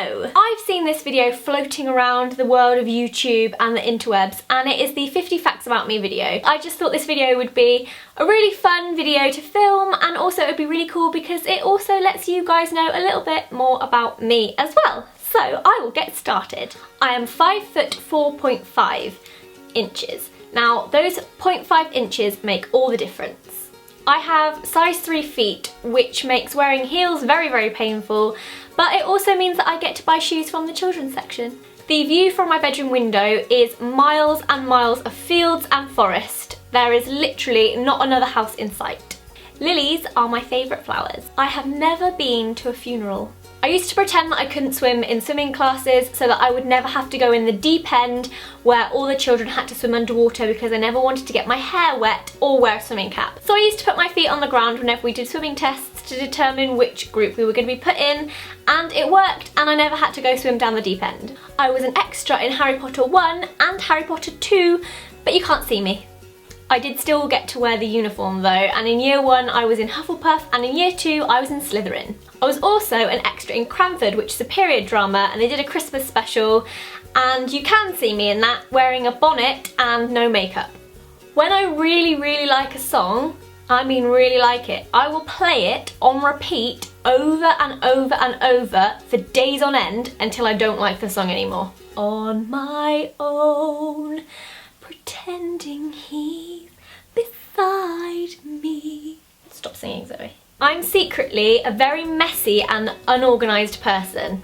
So, I've seen this video floating around the world of YouTube and the interwebs, and it is the 50 facts about me video. I just thought this video would be a really fun video to film, and also it would be really cool because it also lets you guys know a little bit more about me as well. So I will get started. I am 5 foot 4.5 inches. Now those 0.5 inches make all the difference. I have size 3 feet, which makes wearing heels very, very painful, but it also means that I get to buy shoes from the children's section. The view from my bedroom window is miles and miles of fields and forest. There is literally not another house in sight. Lilies are my favourite flowers. I have never been to a funeral. I used to pretend that I couldn't swim in swimming classes so that I would never have to go in the deep end where all the children had to swim underwater because I never wanted to get my hair wet or wear a swimming cap. So I used to put my feet on the ground whenever we did swimming tests to determine which group we were going to be put in, and it worked, and I never had to go swim down the deep end. I was an extra in Harry Potter 1 and Harry Potter 2, but you can't see me. I did still get to wear the uniform though, and in year 1 I was in Hufflepuff, and in year 2 I was in Slytherin. I was also an extra in Cranford, which is a period drama, and they did a Christmas special, and you can see me in that, wearing a bonnet and no makeup. When I really, really like a song, I mean really like it, I will play it on repeat over and over and over for days on end until I don't like the song anymore. On my own, pretending he's beside me. Stop singing, Zoe. I'm secretly a very messy and unorganised person.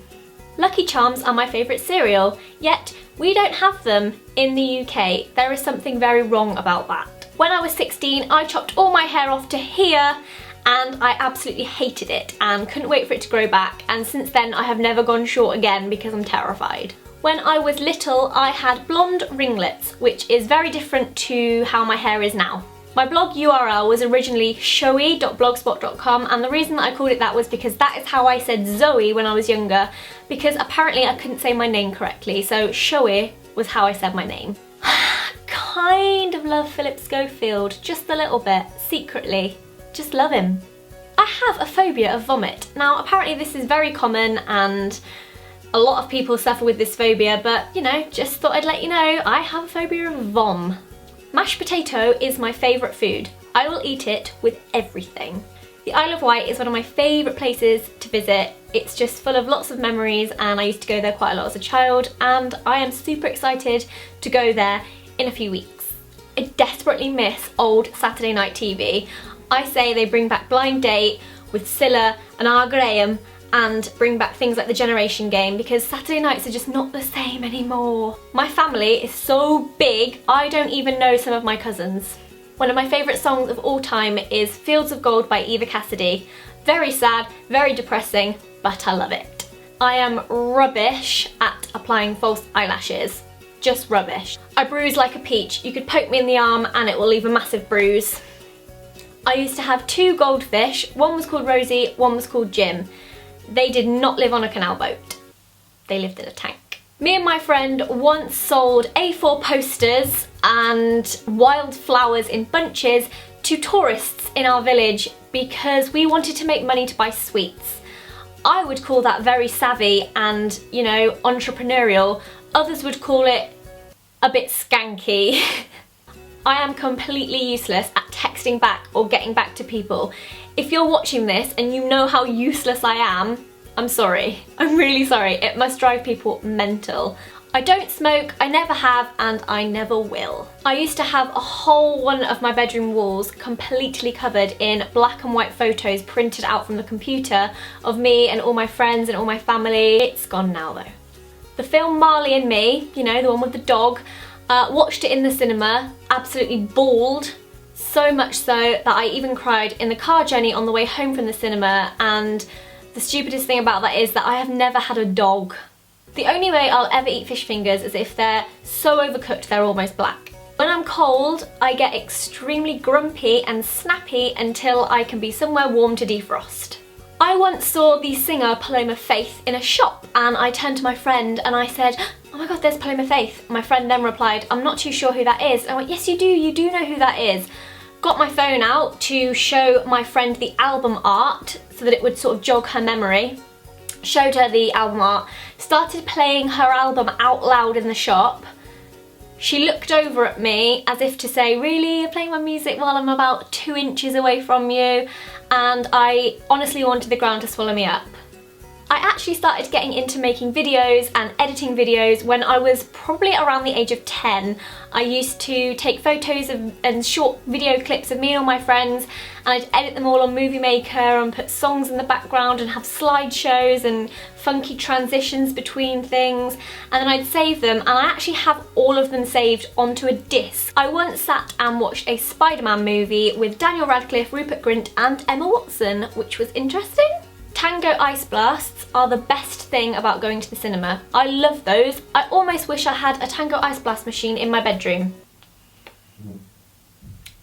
Lucky Charms are my favourite cereal, yet we don't have them in the UK. There is something very wrong about that. When I was 16, I chopped all my hair off to here, and I absolutely hated it and couldn't wait for it to grow back, and since then I have never gone short again because I'm terrified. When I was little, I had blonde ringlets, which is very different to how my hair is now. My blog URL was originally showy.blogspot.com, and the reason that I called it that was because that is how I said Zoe when I was younger, because apparently I couldn't say my name correctly, so showy was how I said my name. Kind of love Philip Schofield, just a little bit, secretly. Just love him. I have a phobia of vomit. Now apparently this is very common and a lot of people suffer with this phobia, but you know, just thought I'd let you know I have a phobia of vom. Mashed potato is my favourite food. I will eat it with everything. The Isle of Wight is one of my favourite places to visit. It's just full of lots of memories, and I used to go there quite a lot as a child, and I am super excited to go there in a few weeks. I desperately miss old Saturday night TV. I say they bring back Blind Date with Scylla and R. Graham, and bring back things like the Generation Game, because Saturday nights are just not the same anymore. My family is so big, I don't even know some of my cousins. One of my favourite songs of all time is Fields of Gold by Eva Cassidy. Very sad, very depressing, but I love it. I am rubbish at applying false eyelashes. Just rubbish. I bruise like a peach. You could poke me in the arm and it will leave a massive bruise. I used to have 2 goldfish. One was called Rosie, one was called Jim. They did not live on a canal boat. They lived in a tank. Me and my friend once sold A4 posters and wildflowers in bunches to tourists in our village because we wanted to make money to buy sweets. I would call that very savvy and, you know, entrepreneurial. Others would call it a bit skanky. I am completely useless at texting back or getting back to people. If you're watching this and you know how useless I am, I'm sorry. I'm really sorry. It must drive people mental. I don't smoke, I never have, and I never will. I used to have a whole one of my bedroom walls completely covered in black and white photos printed out from the computer of me and all my friends and all my family. It's gone now though. The film Marley and Me, you know, the one with the dog, watched it in the cinema, absolutely bawled. So much so that I even cried in the car journey on the way home from the cinema, and the stupidest thing about that is that I have never had a dog. The only way I'll ever eat fish fingers is if they're so overcooked they're almost black. When I'm cold, I get extremely grumpy and snappy until I can be somewhere warm to defrost. I once saw the singer Paloma Faith in a shop, and I turned to my friend and I said, "Oh my god, there's Paloma Faith." My friend then replied, "I'm not too sure who that is." And I went, "Yes you do know who that is." Got my phone out to show my friend the album art so that it would sort of jog her memory. showed her the album art, started playing her album out loud in the shop. She looked over at me as if to say, really, you're playing my music while I'm about 2 inches away from you? And I honestly wanted the ground to swallow me up. I actually started getting into making videos and editing videos when I was probably around the age of 10. I used to take photos and short video clips of me and all my friends, and I'd edit them all on Movie Maker and put songs in the background and have slideshows and funky transitions between things, and then I'd save them, and I actually have all of them saved onto a disc. I once sat and watched a Spider-Man movie with Daniel Radcliffe, Rupert Grint and Emma Watson, which was interesting. Tango ice blasts are the best thing about going to the cinema. I love those. I almost wish I had a Tango ice blast machine in my bedroom.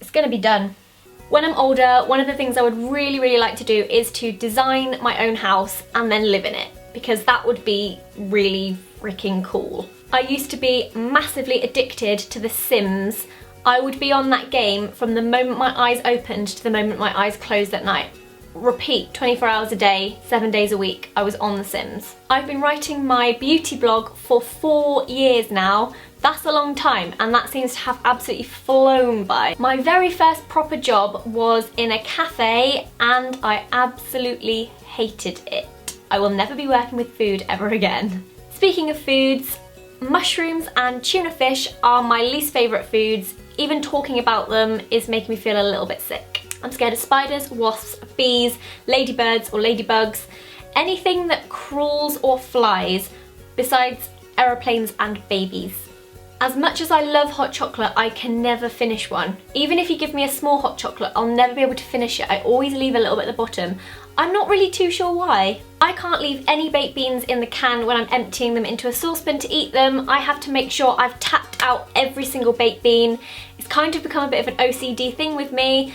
It's gonna be done. When I'm older, one of the things I would really like to do is to design my own house and then live in it, because that would be really freaking cool. I used to be massively addicted to The Sims. I would be on that game from the moment my eyes opened to the moment my eyes closed at night. Repeat, 24 hours a day, 7 days a week, I was on The Sims. I've been writing my beauty blog for 4 years now. That's a long time, and that seems to have absolutely flown by. My very first proper job was in a cafe, and I absolutely hated it. I will never be working with food ever again. Speaking of foods, mushrooms and tuna fish are my least favourite foods. Even talking about them is making me feel a little bit sick. I'm scared of spiders, wasps, bees, ladybirds or ladybugs, anything that crawls or flies, besides aeroplanes and babies. As much as I love hot chocolate, I can never finish one. Even if you give me a small hot chocolate, I'll never be able to finish it. I always leave a little bit at the bottom. I'm not really too sure why. I can't leave any baked beans in the can when I'm emptying them into a saucepan to eat them. I have to make sure I've tapped out every single baked bean. It's kind of become a bit of an OCD thing with me.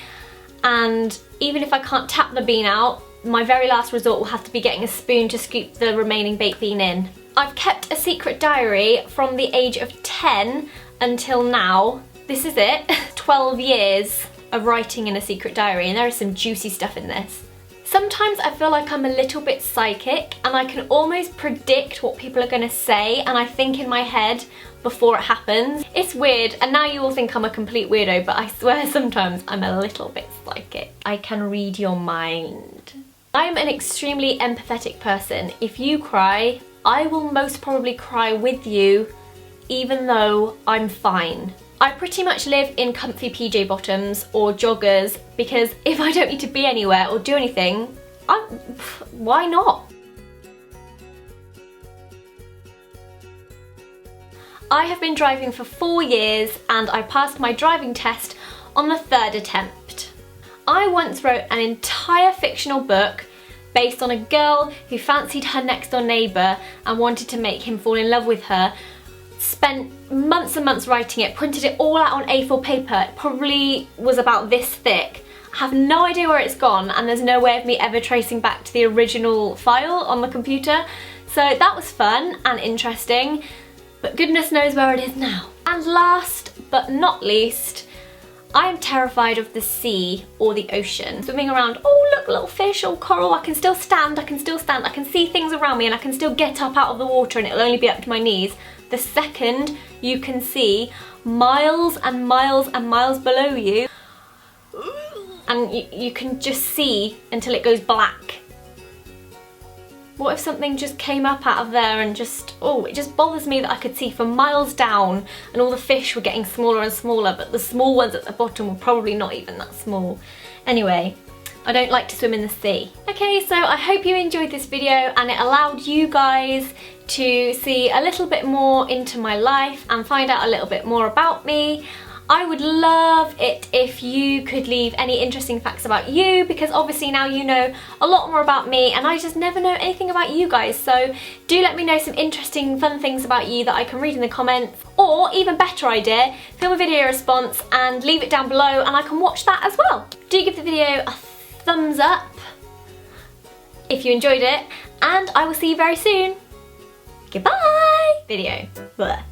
And even if I can't tap the bean out, my very last resort will have to be getting a spoon to scoop the remaining baked bean in. I've kept a secret diary from the age of 10 until now. This is it. 12 years of writing in a secret diary, and there is some juicy stuff in this. Sometimes I feel like I'm a little bit psychic and I can almost predict what people are going to say, and I think in my head before it happens. It's weird, and now you all think I'm a complete weirdo, but I swear sometimes I'm a little bit psychic. I can read your mind. I'm an extremely empathetic person. If you cry, I will most probably cry with you, even though I'm fine. I pretty much live in comfy PJ bottoms or joggers because if I don't need to be anywhere or do anything, why not? I have been driving for 4 years and I passed my driving test on the 3rd attempt. I once wrote an entire fictional book based on a girl who fancied her next door neighbour and wanted to make him fall in love with her. Spent months and months writing it, printed it all out on A4 paper. It probably was about this thick. I have no idea where it's gone, and there's no way of me ever tracing back to the original file on the computer. So that was fun and interesting, but goodness knows where it is now. And last but not least, I am terrified of the sea or the ocean. Swimming around, oh look, little fish or coral, I can still stand, I can see things around me, and I can still get up out of the water and it'll only be up to my knees. The second you can see miles and miles and miles below you, and you can just see until it goes black. What if something just came up out of there and just, oh, it just bothers me that I could see for miles down and all the fish were getting smaller and smaller, but the small ones at the bottom were probably not even that small. Anyway, I don't like to swim in the sea. Okay, so I hope you enjoyed this video and it allowed you guys to see a little bit more into my life and find out a little bit more about me. I would love it if you could leave any interesting facts about you, because obviously now you know a lot more about me and I just never know anything about you guys. So do let me know some interesting fun things about you that I can read in the comments, or even better idea, film a video response and leave it down below and I can watch that as well. Do give the video a thumbs up if you enjoyed it, and I will see you very soon. Goodbye! Video. Blech.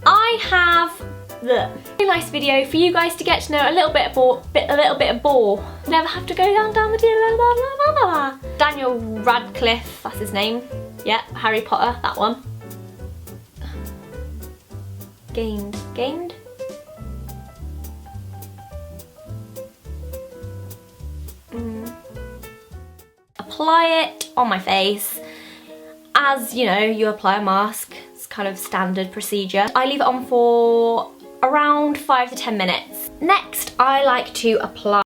I have a really nice video for you guys to get to know a little bit of Bore. Never have to go down the Daniel Radcliffe, that's his name. Yep, Harry Potter, that one. Gained. Apply it on my face. As you know, you apply a mask. It's kind of standard procedure. I leave it on for around 5 to 10 minutes. Next, I like to apply